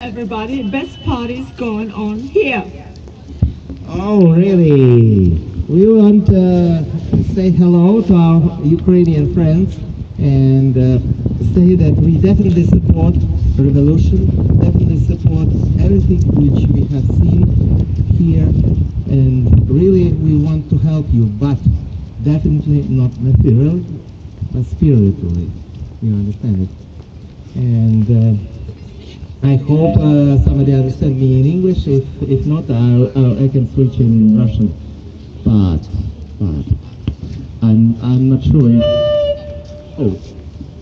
Everybody, best parties going on here. Oh, really? We want to say hello to our Ukrainian friends and say that we definitely support revolution, definitely support everything which we have seen here, and really we want to help you, but definitely not materially, but spiritually. You understand it? And I hope somebody understands me in English. If not, I can switch in Russian. But I'm not sure. Oh,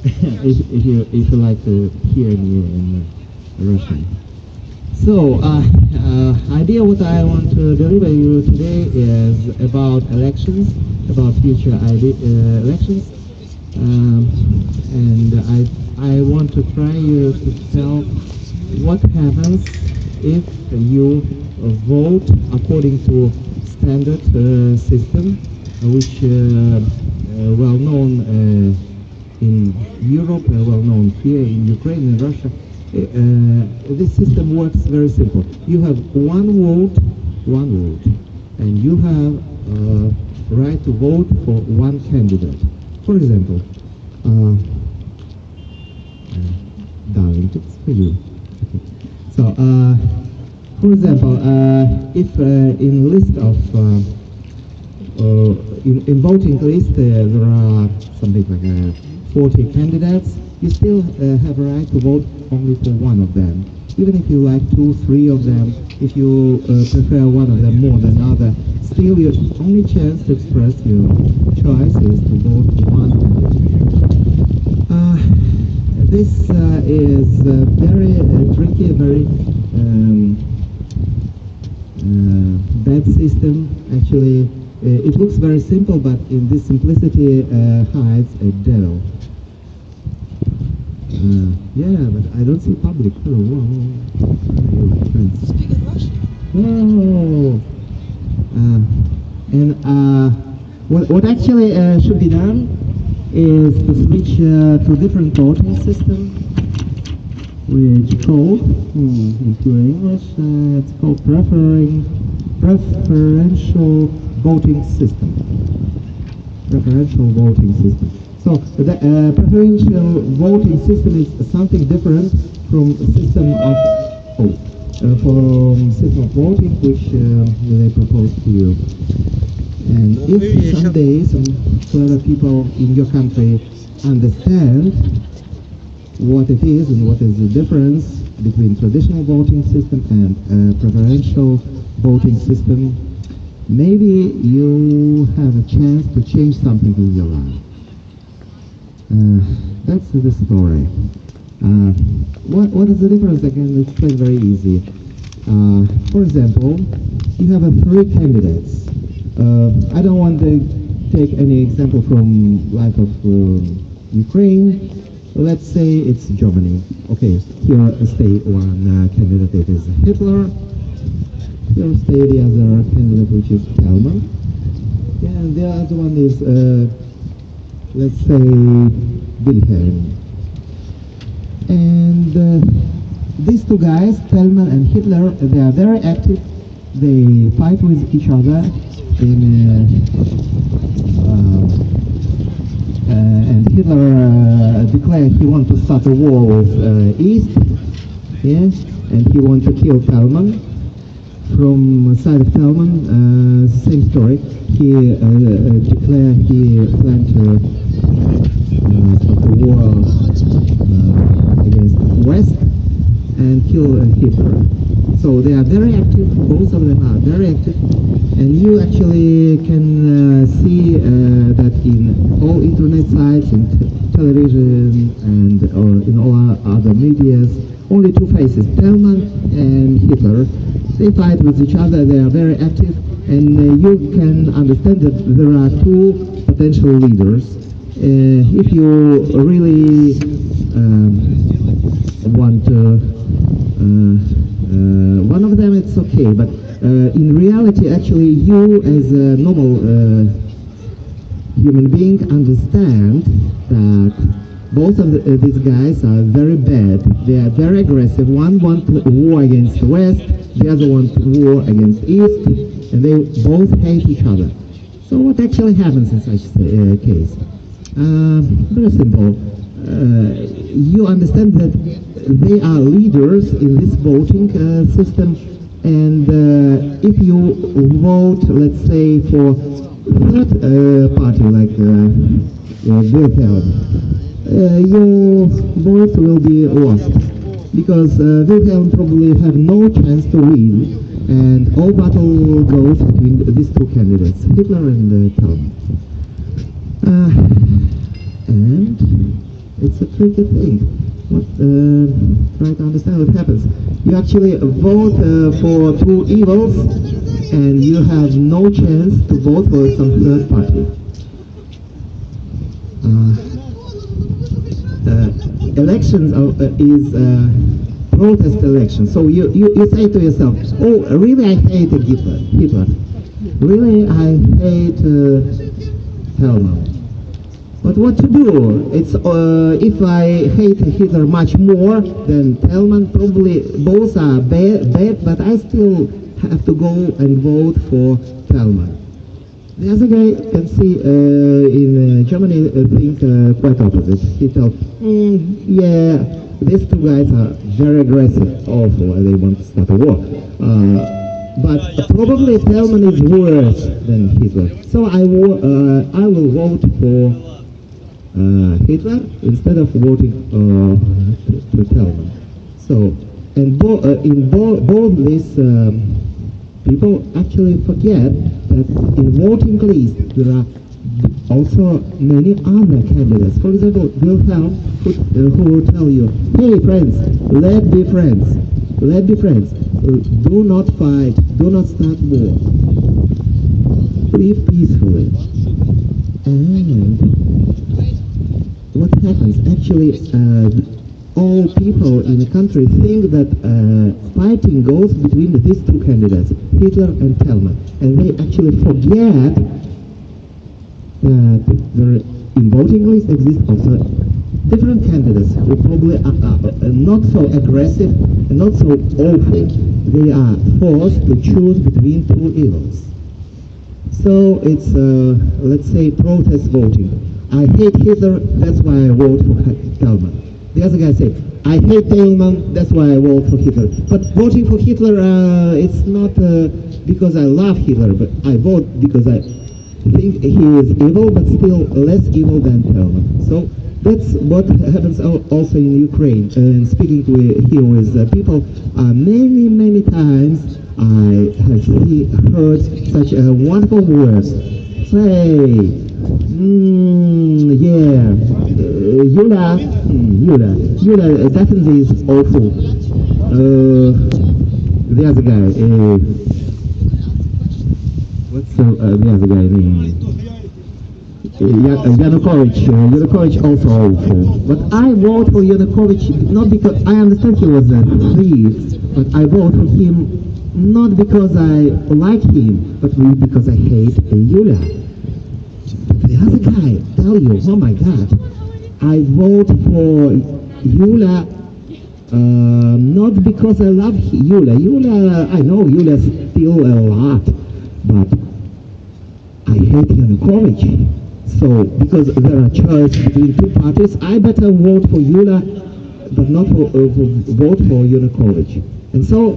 if you like to hear me in Russian. So, idea what I want to deliver you today is about elections, about future elections, and I want to try you to tell what happens if you vote according to standard system, which well known in Europe, well known here in Ukraine and Russia. This system works very simple. You have one vote, and you have right to vote for one candidate. For example, darling, it's for you. So, for example, if in list of in voting list there are something like 40 candidates, you still have a right to vote only for one of them. Even if you like 2, 3 of them, if you prefer one of them more than other, still your only chance to express your choice is to vote for one candidate. This is very tricky, very bad system. Actually, it looks very simple, but in this simplicity hides a devil. Yeah, but I don't see public. Hello, whoa, friends. Speak in Russian. Whoa. What actually should be done is to switch to different voting system, which called, into English, it's called Preferential voting system. Preferential voting system. So the preferential voting system is something different from system of voting which they propose to you. And if someday some clever people in your country understand what it is and what is the difference between traditional voting system and preferential voting system, maybe you have a chance to change something in your life. That's the story. What is the difference? Again, it's quite very easy. For example, you have 3 candidates. I don't want to take any example from life of Ukraine. Let's say it's Germany. Okay, here stay one candidate, it is Hitler. Here stay the other candidate, which is Helmut. Yeah, and the other one is, let's say, Wilhelm. And these 2 guys, Thälmann and Hitler, they are very active. They fight with each other. And Hitler declared he wanted to start a war with East, yes, and he wanted to kill Thälmann. From side of Thälmann, same story. He declared he planned to start a war against West and kill Hitler. So they are very active, both of them are very active, and you actually can see that in all internet sites, in television, and in all other medias, only 2 faces, Thälmann and Hitler. They fight with each other, they are very active, and you can understand that there are 2 potential leaders. If you really want one of them, it's okay, but in reality, actually, you as a normal human being understand that Both of these guys are very bad. They are very aggressive. One wants war against West, the other wants war against East, and they both hate each other. So what actually happens in such a case? Very simple. You understand that they are leaders in this voting system, and if you vote, let's say, for third party like Wilhelm, your vote will be lost, because Wilhelm probably have no chance to win, and all battle goes between these two candidates, Hitler and Talman. And it's a tricky thing. Try to understand what happens. You actually vote for two evils, and you have no chance to vote for some third party. Elections is protest election. So you say to yourself, oh, really I hate Hitler. Really I hate Helmut. But what to do? It's if I hate Hitler much more than Telman, probably both are bad, but I still have to go and vote for Telman. The other guy can see in Germany think quite opposite. He thought, yeah, these two guys are very aggressive, awful, and they want to start a war. But probably Telman is worse than Hitler. So I will vote for Hitler instead of voting to Telman. So, and in both these people actually forget that in voting list there are also many other candidates. For example, Wilhelm, who will tell you, hey friends, let's be friends. Do not fight, do not start war. Live peacefully. And what happens? Actually, all people in the country think that fighting goes between these two candidates, Hitler and Telman, and they actually forget that there in voting list exist also different candidates who probably are not so aggressive and not so awful. They are forced to choose between two evils. So it's let's say protest voting. I hate Hitler, that's why I vote for Telman. The other guy said, I hate Telman, that's why I vote for Hitler. But voting for Hitler, it's not because I love Hitler, but I vote because I think he is evil, but still less evil than Telman. So that's what happens also in Ukraine. And speaking here with people, many times I have heard such a wonderful words. Say, yeah, Yulia definitely is awful. The other guy, what's the other guy name? Yanukovych also awful. But I vote for Yanukovych not because I understand he was a thief, but I vote for him not because I like him, but because I hate Yulia. The other guy tell you, oh my God, I vote for Yulia not because I love Yulia. I know Yulia steal a lot, but I hate Yanukovych. So because there are choice between two parties, I better vote for Yulia, but not vote for Yanukovych. And so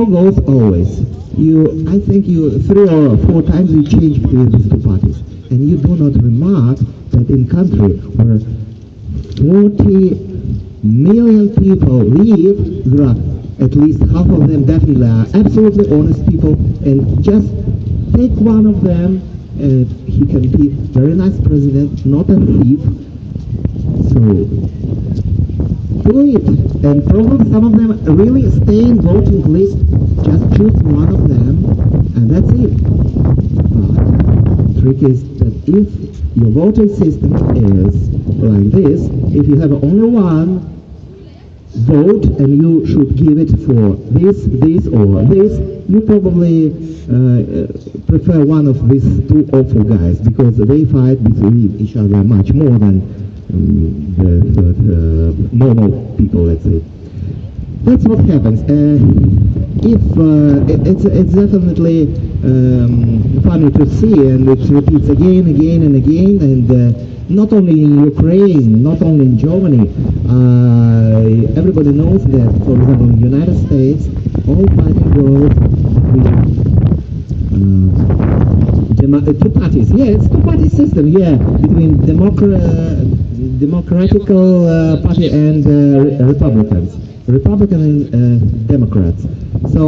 goes always. I think 3 or 4 times you change between these two parties. And you do not remark that in country where 40 million people live, there are at least half of them definitely are absolutely honest people, and just take one of them and he can be very nice president, not a thief. So do it, and probably some of them really stay in voting list, just choose one of them, and that's it. But the trick is that if your voting system is like this, if you have only one vote and you should give it for this or this, you probably prefer one of these two awful guys because they fight between each other much more than normal people, let's say. That's what happens. It's definitely funny to see, and it repeats again and again, and not only in Ukraine, not only in Germany. Everybody knows that, for example, in the United States, all party goes two parties. Yeah, it's two-party system. Yeah, between Democratical Party and Republicans. Republican and Democrats. So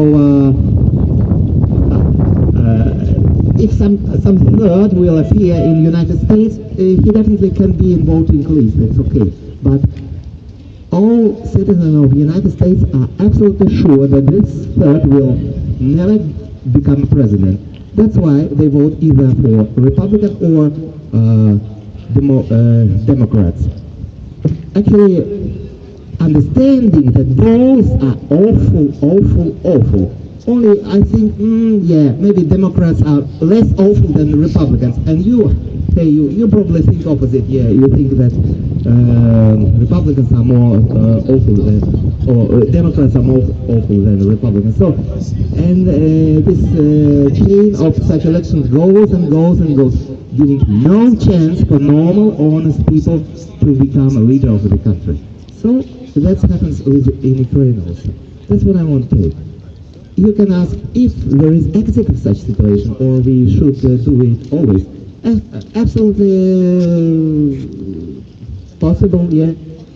if some third will appear in the United States, he definitely can be in voting list. That's okay. But all citizens of the United States are absolutely sure that this third will never become president. That's why they vote either for Republican or Democrats. Actually, understanding that those are awful. Only I think, yeah, maybe Democrats are less awful than Republicans. And you probably think opposite. Yeah, you think that Republicans are more awful or Democrats are more awful than Republicans. So, and this chain of such elections goes and goes, giving no chance for normal, honest people to become a leader of the country. So that happens in Ukraine also. That's what I want to take. You can ask if there is exit of such situation, or we should do it always. Absolutely possible, yeah.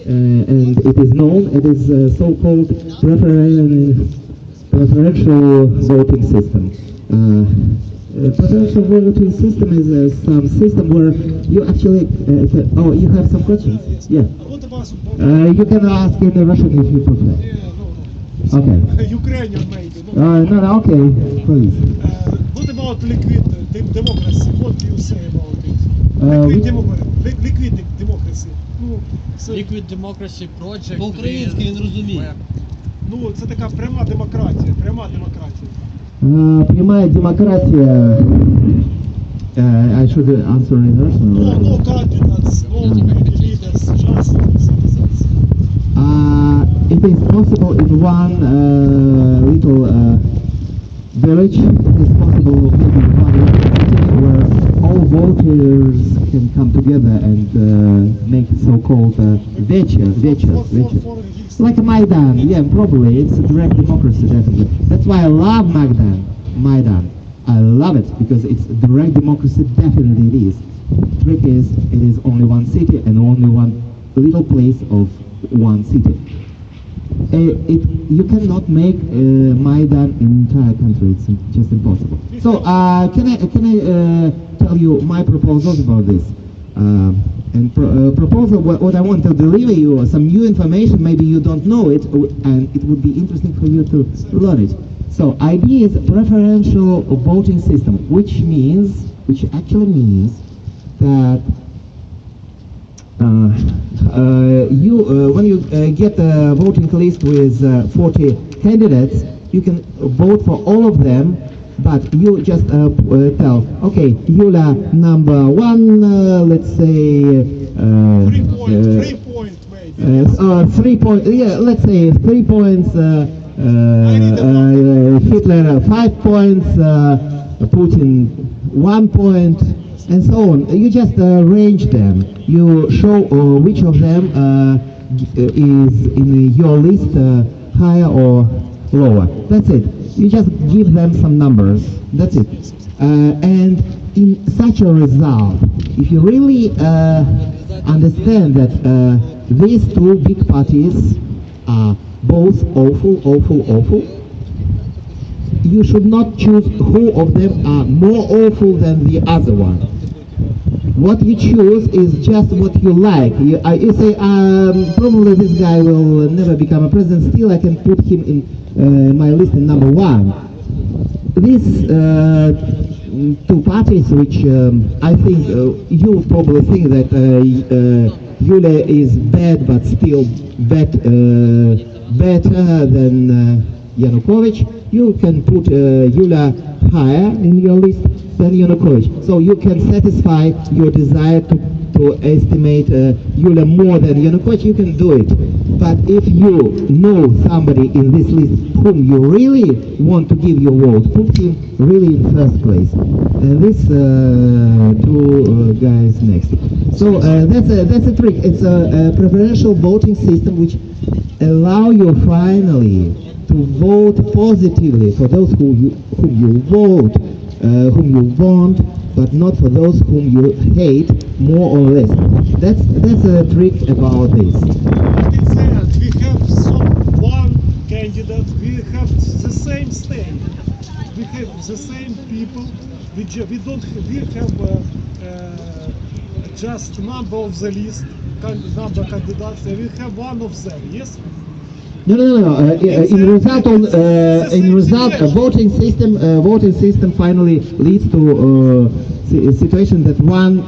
And it is known. It is so-called preferential voting system. Preferential voting system is some system where you actually. Oh, you have some questions? Yeah. You can ask in Russian if you prefer. Okay. Ukrainian maybe. No, okay, please. What about liquid democracy? What do you say about it? Liquid democracy. Liquid Democracy Project. По-українськи він розуміє. Ну, це така пряма демократія. Прямая демократия. I should answer in Russian. No candidates, no leaders, just citizens. It is possible in one little village. It is possible maybe in one little city where all voters can come together and make so-called вечер. Like a Майдан, yeah, probably. It's a direct democracy, definitely. That's why I love Майдан. I love it because it's direct democracy, definitely it is. Trick is, it is only one city and only one little place of one city. You cannot make Майдан in entire country. It's just impossible. So can I tell you my proposals about this? Proposal. What I want to deliver you some new information. Maybe you don't know it, and it would be interesting for you to learn it. So idea is preferential voting system, which actually means that when you get a voting list with 40 candidates, you can vote for all of them, but you just tell, okay, Yulia number one, let's say 3 point maybe. 3 points. Yeah, let's say 3 points. Hitler 5 points. Putin 1 point. And so on. You just arrange them. You show which of them is in your list higher or lower. That's it. You just give them some numbers. That's it. And in such a result, if you really understand that these two big parties are both awful, you should not choose who of them are more awful than the other one. What you choose is just what you like. You say, probably this guy will never become a president, still I can put him in my list in number one. These two parties, which I think you probably think that Yulia is bad, but still better than Yanukovych, you can put Yulia higher in your list than Yanukovych. So you can satisfy your desire to estimate Yulia more than Yanukovych, you can do it. But if you know somebody in this list whom you really want to give your vote, put him really in first place. And these two guys next. So that's a trick. It's a preferential voting system which allow you finally to vote positively for those whom you vote, whom you want, but not for those whom you hate more or less. That's a trick about this. But it's that we have one candidate, we have the same state, we have the same people, we have just number of the list, number of candidates, and we have one of them, yes? No. In result, voting system finally leads to a situation that one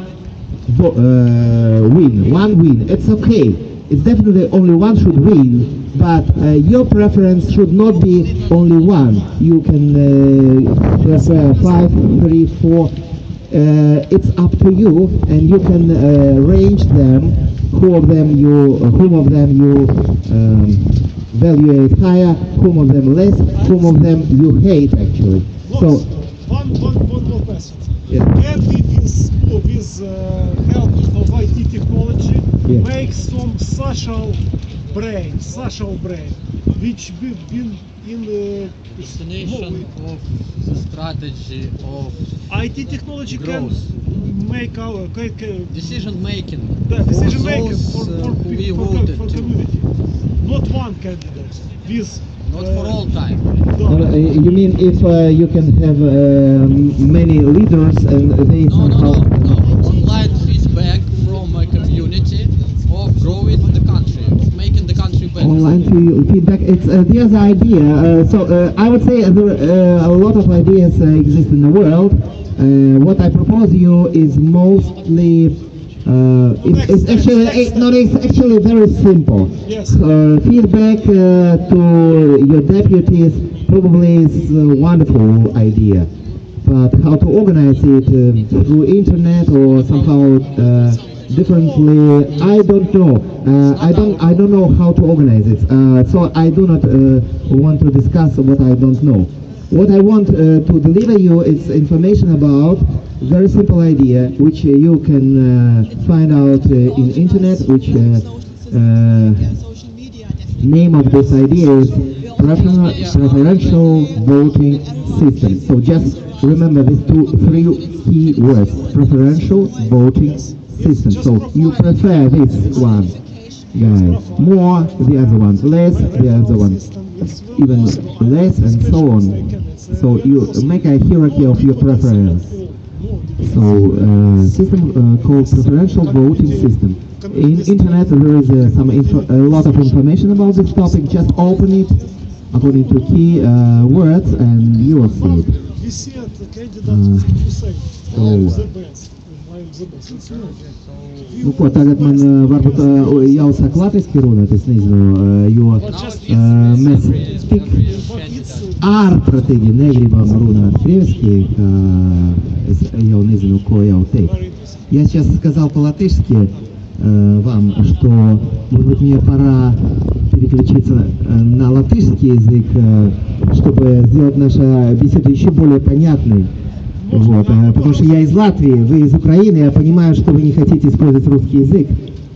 win. It's okay. It's definitely only one should win, but your preference should not be only one. You can prefer 5, 3, 4. It's up to you, and you can arrange them. Whom of them you evaluate higher, whom of them less, whom of them you hate actually. So one more question. Yeah. Can we with help of IT technology make some social brain, which will be in Destination of the strategy of IT technology growth. can make our Decision making. decision making those, for who we people, voted for to. community. Not one candidate with Not for all time. you mean if you can have many leaders and they No. somehow... Online feedback from a community of growing the country, of making the country better. Online feedback, it's there's idea. So I would say a lot of ideas exist in the world. What I propose you is mostly it's actually very simple. Yes. Feedback to your deputies probably is a wonderful idea, but how to organize it through internet or somehow differently, I don't know. I don't know how to organize it. So I do not want to discuss what I don't know. What I want to deliver you is information about very simple idea which you can find out in internet, which name of this idea is preferential voting system. So just remember these three key words: preferential voting system. So you prefer this one, guys, more, the other one less, the other one even less, and so on. So you make a hierarchy of your preference. So system called preferential voting system. In internet there is a lot of information about this topic. Just open it according to key words and you will see it. We see the candidates who say I'm the best. Nu, tagad man varbūt jāuzsāk latviski runāt, es nezinu, jo mēs tik ārprātīgi negribam runāt krieviski, ka es jau nezinu, ko jau teikt. Я сейчас сказал по-латышски вам, что, может быть, мне пора переключиться на латышский язык, чтобы сделать нашу беседу еще более понятной. Вот, потому что я из Латвии, вы из Украины, я понимаю, что вы не хотите использовать русский язык.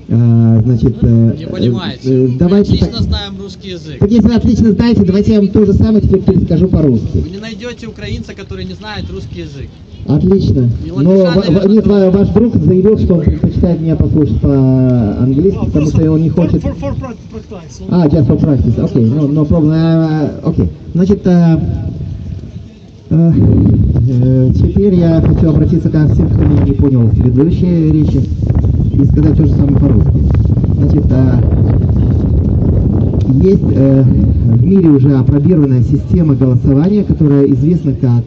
Значит, Не понимаете. давайте Мы отлично так, знаем русский язык. так если вы отлично знаете, давайте я вам то же самое теперь перескажу по-русски. Вы не найдете украинца, который не знает русский язык. Отлично. Но нет, ваш друг заявил, что он предпочитает меня послушать по-английски, потому что он не хочет... For practice. Just for practice. Okay, no problem. Okay. Значит, теперь я хочу обратиться ко всем, кто меня не понял в предыдущей речи, и сказать то же самое по-русски. Значит, есть в мире уже апробированная система голосования, которая известна как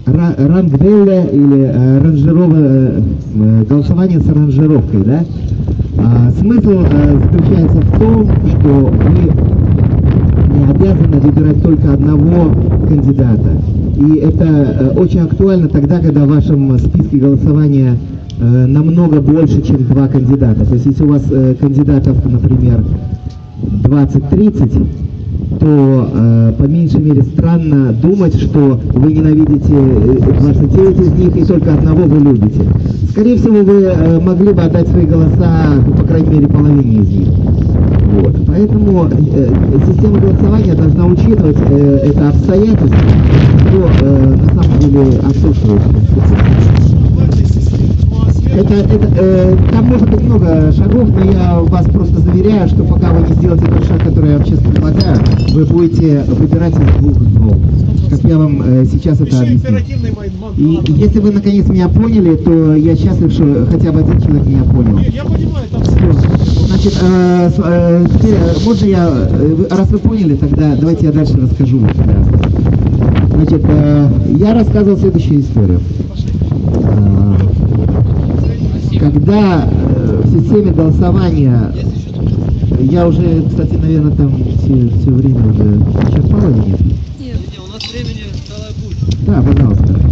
рангвелле или голосование с ранжировкой, да? Смысл заключается в том, что вы обязаны выбирать только одного кандидата. И это очень актуально тогда, когда в вашем списке голосования намного больше, чем 2 кандидата. То есть если у вас кандидатов, например, 20-30, то по меньшей мере странно думать, что вы ненавидите 29 из них и только одного вы любите. Скорее всего, вы могли бы отдать свои голоса, по крайней мере, половине из них. Вот. Поэтому система голосования должна учитывать это обстоятельство, что на самом деле отсутствует. Там может быть много шагов, но я вас просто заверяю, что пока вы не сделаете тот шаг, который я вам сейчас предлагаю, вы будете выбирать из 2 зол. Как я вам сейчас это объясню. И если вы наконец меня поняли, то я счастлив, что хотя бы один человек меня понял. Я понимаю, там Значит, теперь, можно я, раз вы поняли, тогда давайте я дальше расскажу. Значит, я рассказывал следующую историю. Когда в системе голосования, я уже, кстати, наверное, там все время уже исчерпал или нет? Нет, у нас времени целая куча. Да, пожалуйста.